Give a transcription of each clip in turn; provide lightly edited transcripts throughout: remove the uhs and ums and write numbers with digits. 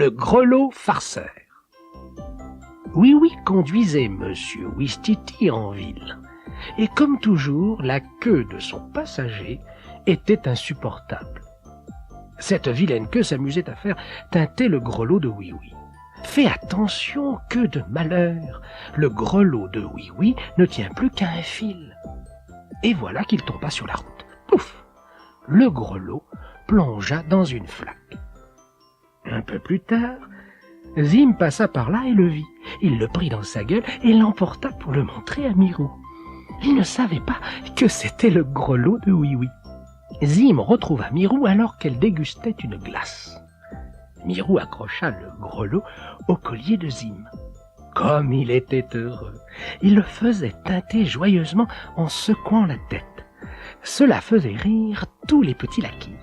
le grelot farceur. Oui, oui, conduisait Monsieur Ouistiti en ville. Et comme toujours, la queue de son passager était insupportable. Cette vilaine queue s'amusait à faire teinter le grelot de Oui-Oui. Fais attention, que de malheur! Le grelot de Oui-Oui ne tient plus qu'à un fil. Et voilà qu'il tomba sur la route. Pouf! Le grelot plongea dans une flaque. Un peu plus tard, Zim passa par là et le vit. Il le prit dans sa gueule et l'emporta pour le montrer à Mirou. Il ne savait pas que c'était le grelot de Oui-Oui. Zim retrouva Mirou alors qu'elle dégustait une glace. Mirou accrocha le grelot au collier de Zim. Comme il était heureux! Il le faisait teinter joyeusement en secouant la tête. Cela faisait rire tous les petits laquais.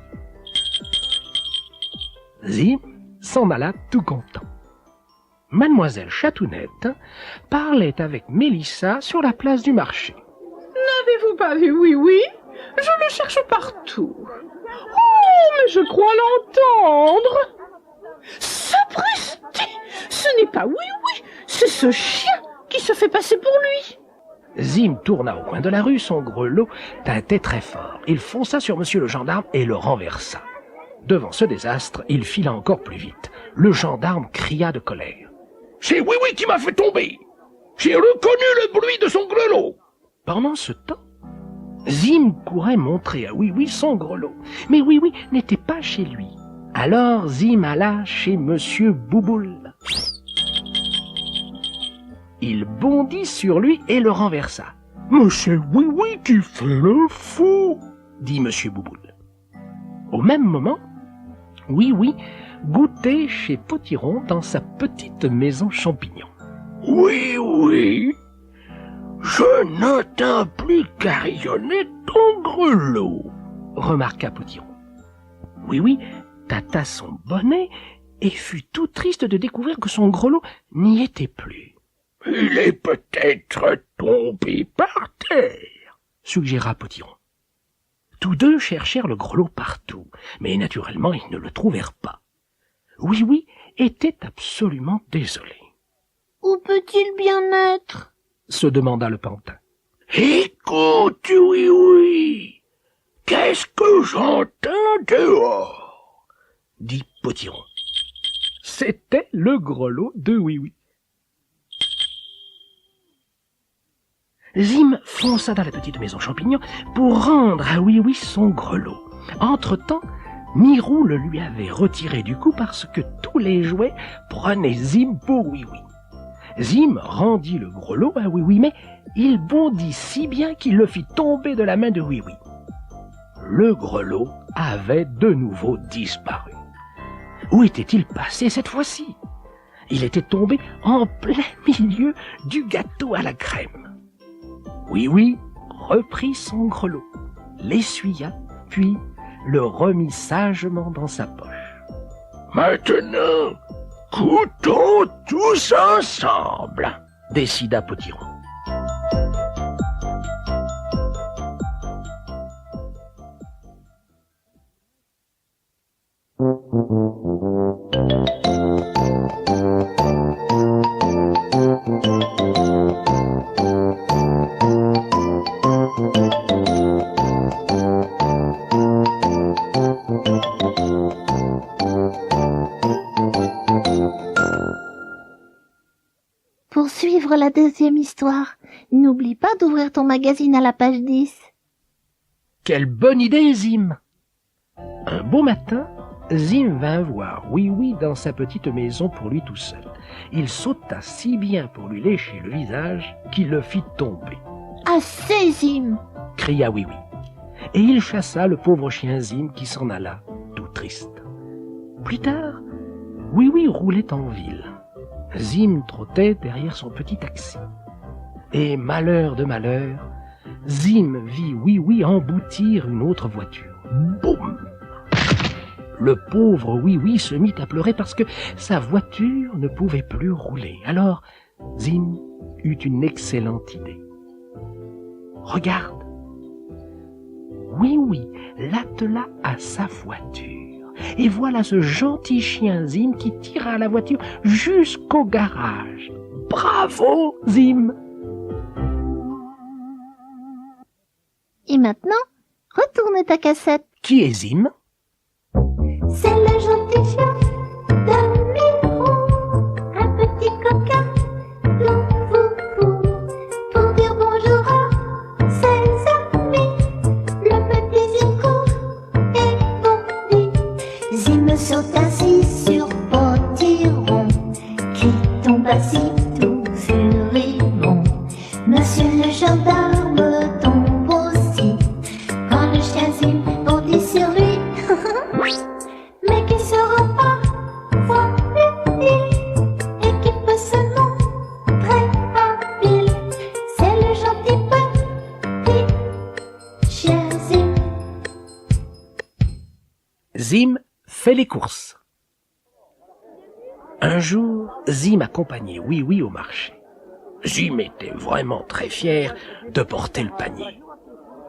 Zim s'en alla tout content. Mademoiselle Chatounette parlait avec Mélissa sur la place du marché. N'avez-vous pas vu Oui-Oui? Je le cherche partout. Oh, mais je crois l'entendre. Sapristi! Ce n'est pas Oui-Oui, c'est ce chien qui se fait passer pour lui. Zim tourna au coin de la rue, son grelot tintait très fort. Il fonça sur monsieur le gendarme et le renversa. Devant ce désastre, il fila encore plus vite. Le gendarme cria de colère. « C'est Oui-Oui qui m'a fait tomber! J'ai reconnu le bruit de son grelot !» Pendant ce temps, Zim courait montrer à Oui-Oui son grelot. Mais Oui-Oui n'était pas chez lui. Alors Zim alla chez monsieur Bouboule. Il bondit sur lui et le renversa. « Mais c'est Oui-Oui qui fait le fou !» dit monsieur Bouboule. Au même moment, Oui-Oui goûtait chez Potiron dans sa petite maison champignon. « Oui, je n'entends plus carillonner ton grelot !» remarqua Potiron. Oui, tâta son bonnet et fut tout triste de découvrir que son grelot n'y était plus. « Il est peut-être tombé par terre !» suggéra Potiron. Tous deux cherchèrent le grelot partout, mais naturellement ils ne le trouvèrent pas. Oui était absolument désolé. « Où peut-il bien être ?» se demanda le pantin. « Écoute, Oui, qu'est-ce que j'entends dehors ?» dit Potiron. C'était le grelot de Oui. Zim fonça dans la petite maison champignon pour rendre à Oui son grelot. Entre-temps, Mirou le lui avait retiré du cou parce que tous les jouets prenaient Zim pour Oui. Zim rendit le grelot à Oui, mais il bondit si bien qu'il le fit tomber de la main de Oui. Le grelot avait de nouveau disparu. Où était-il passé cette fois-ci? Il était tombé en plein milieu du gâteau à la crème. Oui reprit son grelot, l'essuya, puis le remit sagement dans sa poche. « Maintenant, goûtons tous ensemble !» décida Potiron. Pour suivre la deuxième histoire, n'oublie pas d'ouvrir ton magazine à la page 10. Quelle bonne idée, Zim! Un beau matin, Zim vint voir Oui dans sa petite maison pour lui tout seul. Il sauta si bien pour lui lécher le visage qu'il le fit tomber. « Assez, Zim !» cria Oui. Et il chassa le pauvre chien Zim qui s'en alla, tout triste. Plus tard, Oui roulait en ville. Zim trottait derrière son petit taxi. Et malheur de malheur, Zim vit Oui emboutir une autre voiture. Boum! Le pauvre Oui se mit à pleurer parce que sa voiture ne pouvait plus rouler. Alors, Zim eut une excellente idée. Regarde! Oui l'attela à sa voiture et voilà ce gentil chien Zim qui tira la voiture jusqu'au garage. Bravo, Zim! Et maintenant, retourne ta cassette. Qui est Zim? C'est le gentil chien de Miron, un petit coquin tout foufou. Pour dire bonjour à ses amis, le petit Zim court et bondit. Zim saute ainsi sur potiron, qui tombe assis tout furibond. Monsieur le gendarme tombe aussi, quand le chien Zim bondit sur lui. Mais qui sera pas habile et qui peut se montrer habile, c'est le gentil petit chien Zim. Zim fait les courses. Un jour, Zim accompagnait Oui Oui au marché. Zim était vraiment très fier de porter le panier.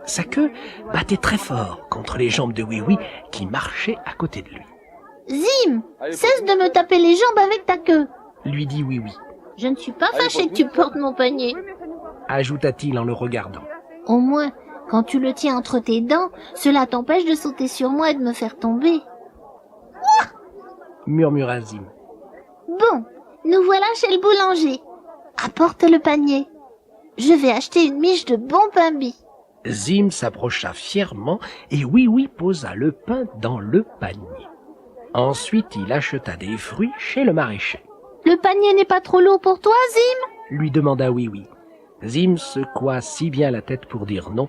Sa queue battait très fort contre les jambes de Oui Oui qui marchaient à côté de lui. Zim, cesse de me taper les jambes avec ta queue. Lui dit Oui Oui, Je ne suis pas fâché que tu portes mon panier. ajouta-t-il en le regardant. Au moins, quand tu le tiens entre tes dents, cela t'empêche de sauter sur moi et de me faire tomber. Murmura Zim. Bon, nous voilà chez le boulanger. Apporte le panier. Je vais acheter une miche de bon pain bis. Zim s'approcha fièrement et Oui Oui posa le pain dans le panier. Ensuite, il acheta des fruits chez le maraîcher. Le panier n'est pas trop lourd pour toi, Zim? Lui demanda Oui Oui. Zim secoua si bien la tête pour dire non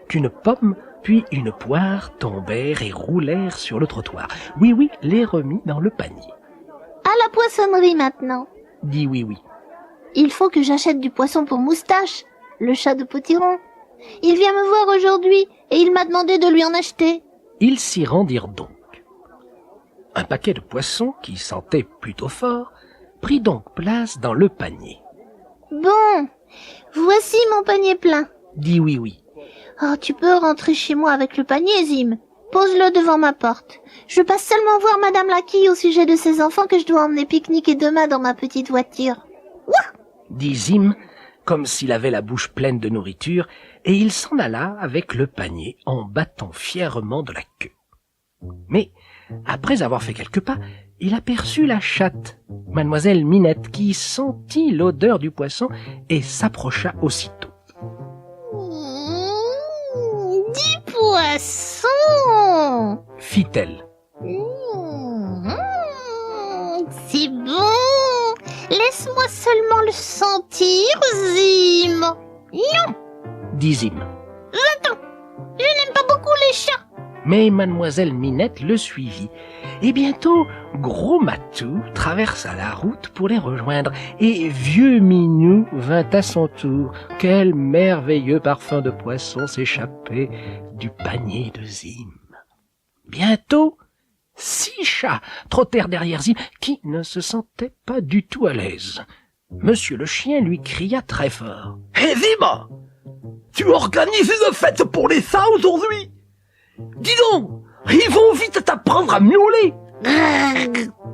qu'une pomme puis une poire tombèrent et roulèrent sur le trottoir. Oui Oui les remit dans le panier. À la poissonnerie maintenant. Dit Oui Oui. Il faut que j'achète du poisson pour Moustache, le chat de Potiron. Il vient me voir aujourd'hui et il m'a demandé de lui en acheter. Ils s'y rendirent donc. Un paquet de poissons, qui sentait plutôt fort, prit donc place dans le panier. Bon, voici mon panier plein. Dit Oui Oui. Oh, tu peux rentrer chez moi avec le panier, Zim. Pose-le devant ma porte. Je passe seulement voir Madame Laquille au sujet de ses enfants que je dois emmener pique-niquer demain dans ma petite voiture. Ouah! Dit Zim, comme s'il avait la bouche pleine de nourriture, et il s'en alla avec le panier en battant fièrement de la queue. Mais, après avoir fait quelques pas, il aperçut la chatte, mademoiselle Minette, qui sentit l'odeur du poisson et s'approcha aussitôt. Du poisson! Fit-elle. C'est bon! Laisse-moi seulement le sentir, Zim! Non! Dit Zim. Attends! Je n'aime pas beaucoup les chats! Mais mademoiselle Minette le suivit, et bientôt Gros Matou traversa la route pour les rejoindre, et Vieux Minou vint à son tour. Quel merveilleux parfum de poisson s'échappait du panier de Zim. Bientôt, 6 chats trottèrent derrière Zim, qui ne se sentait pas du tout à l'aise. Monsieur le chien lui cria très fort. « Hé Zim, tu organises une fête pour les chats aujourd'hui ? Dis donc, ils vont vite t'apprendre à miauler !»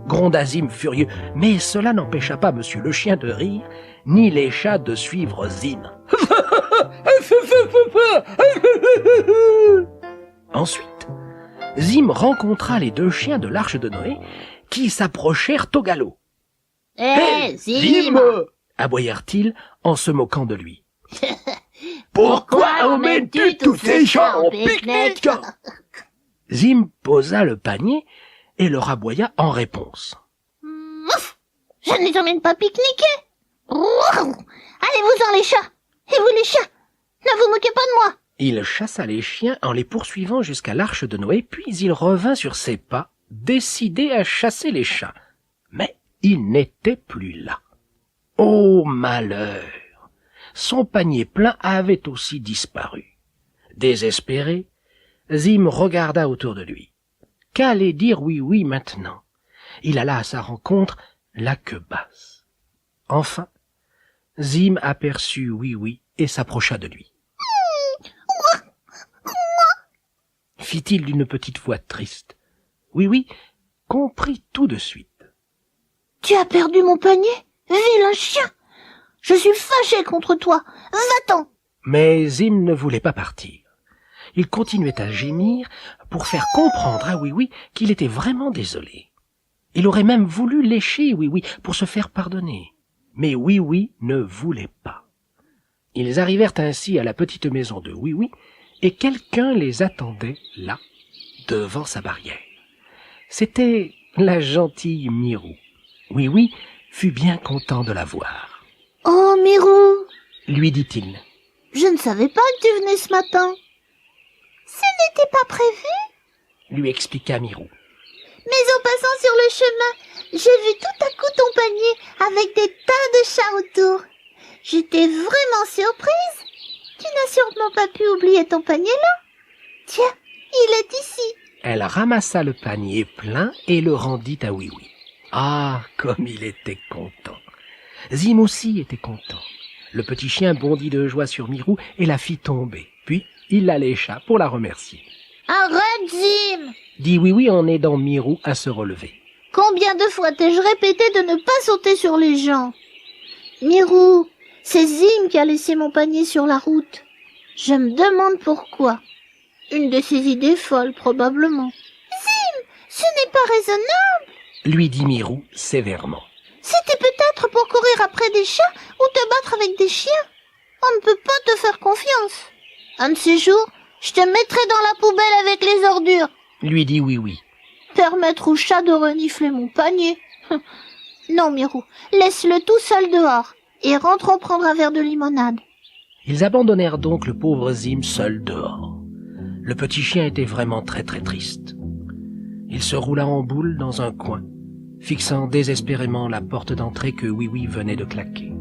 gronda Zim furieux, mais cela n'empêcha pas Monsieur le chien de rire, ni les chats de suivre Zim. Ensuite, Zim rencontra les 2 chiens de l'Arche de Noé qui s'approchèrent au galop. « Hé, Zim! » aboyèrent-ils en se moquant de lui. « Pourquoi emmènes-tu tous ces chats en pique-nique ?» Zim posa le panier et leur aboya en réponse. « Je ne les emmène pas pique-niquer. Allez-vous-en les chats. Et vous les chats, ne vous moquez pas de moi. » Il chassa les chiens en les poursuivant jusqu'à l'Arche de Noé, puis il revint sur ses pas, décidé à chasser les chats. Mais il n'était plus là. Oh malheur! Son panier plein avait aussi disparu. Désespéré, Zim regarda autour de lui. Qu'allait dire Oui Oui maintenant? Il alla à sa rencontre, la queue basse. Enfin, Zim aperçut Oui Oui et s'approcha de lui. Fit-il d'une petite voix triste. Oui, oui, comprit tout de suite. Tu as perdu mon panier, vilain chien. Je suis fâché contre toi. Va-t'en. Mais Zim ne voulait pas partir. Il continuait à gémir pour faire comprendre à Oui Oui qu'il était vraiment désolé. Il aurait même voulu lécher Oui Oui pour se faire pardonner. Mais Oui Oui ne voulait pas. Ils arrivèrent ainsi à la petite maison de Oui Oui et quelqu'un les attendait là, devant sa barrière. C'était la gentille Mirou. Oui Oui fut bien content de la voir. « Oh, Mirou, Lui dit-il. je ne savais pas que tu venais ce matin. »« Ce n'était pas prévu, Lui expliqua Mirou. mais en passant sur le chemin, j'ai vu tout à coup ton panier avec des tas de chats autour. J'étais vraiment surprise. Tu n'as sûrement pas pu oublier ton panier là. Tiens, il est ici. » Elle ramassa le panier plein et le rendit à Oui Oui. Ah, comme il était content. Zim aussi était content. Le petit chien bondit de joie sur Mirou et la fit tomber. Puis, il la lécha pour la remercier. « Arrête, Zim. Dit Oui Oui en aidant Mirou à se relever. Combien de fois t'ai-je répété de ne pas sauter sur les gens? Mirou, c'est Zim qui a laissé mon panier sur la route. Je me demande pourquoi. Une de ses idées folles, probablement. Zim, ce n'est pas raisonnable. Lui dit Mirou sévèrement. C'était peut-être pour courir après des chats ou te battre avec des chiens. On ne peut pas te faire confiance. Un de ces jours, je te mettrai dans la poubelle avec les ordures. Lui dit Oui Oui. Permettre aux chats de renifler mon panier. Non, Mirou, laisse-le tout seul dehors et rentrons prendre un verre de limonade. Ils abandonnèrent donc le pauvre Zim seul dehors. Le petit chien était vraiment très très triste. Il se roula en boule dans un coin, fixant désespérément la porte d'entrée que Oui Oui venait de claquer.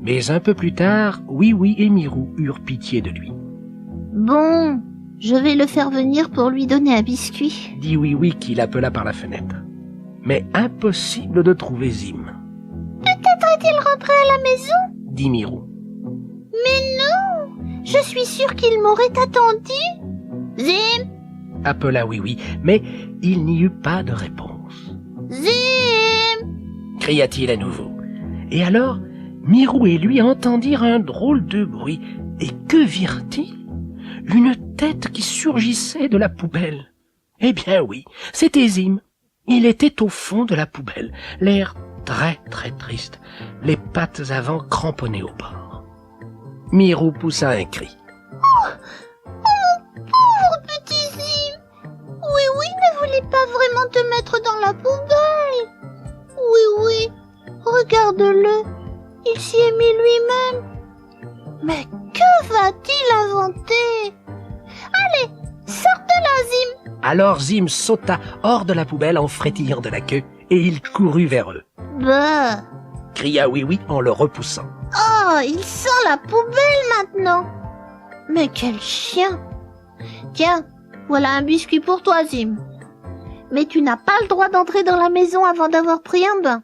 Mais un peu plus tard, Oui Oui et Mirou eurent pitié de lui. Bon, je vais le faire venir pour lui donner un biscuit. Dit Oui Oui qui l'appela par la fenêtre. Mais impossible de trouver Zim. Peut-être est-il rentré à la maison? Dit Mirou. Mais non, je suis sûre qu'il m'aurait attendu. Zim, Appela Oui Oui, mais il n'y eut pas de réponse. Zim. Cria-t-il à nouveau. Et alors, Mirou et lui entendirent un drôle de bruit. Et que virent-ils? Une tête qui surgissait de la poubelle. Eh bien oui, c'était Zim. Il était au fond de la poubelle, l'air très très triste, les pattes avant cramponnées au bord. Mirou poussa un cri. Pauvre petit Zim. Oui, oui, ne voulait pas vraiment te mettre dans la poubelle. Oui, oui, regarde-le. Il s'y est mis lui-même. Mais que va-t-il inventer? Allez, sors de là, Zim. Alors Zim sauta hors de la poubelle en frétillant de la queue et il courut vers eux. Bah. Cria Oui Oui en le repoussant. Oh, il sent la poubelle maintenant. Mais quel chien. Tiens, voilà un biscuit pour toi, Zim. Mais tu n'as pas le droit d'entrer dans la maison avant d'avoir pris un bain.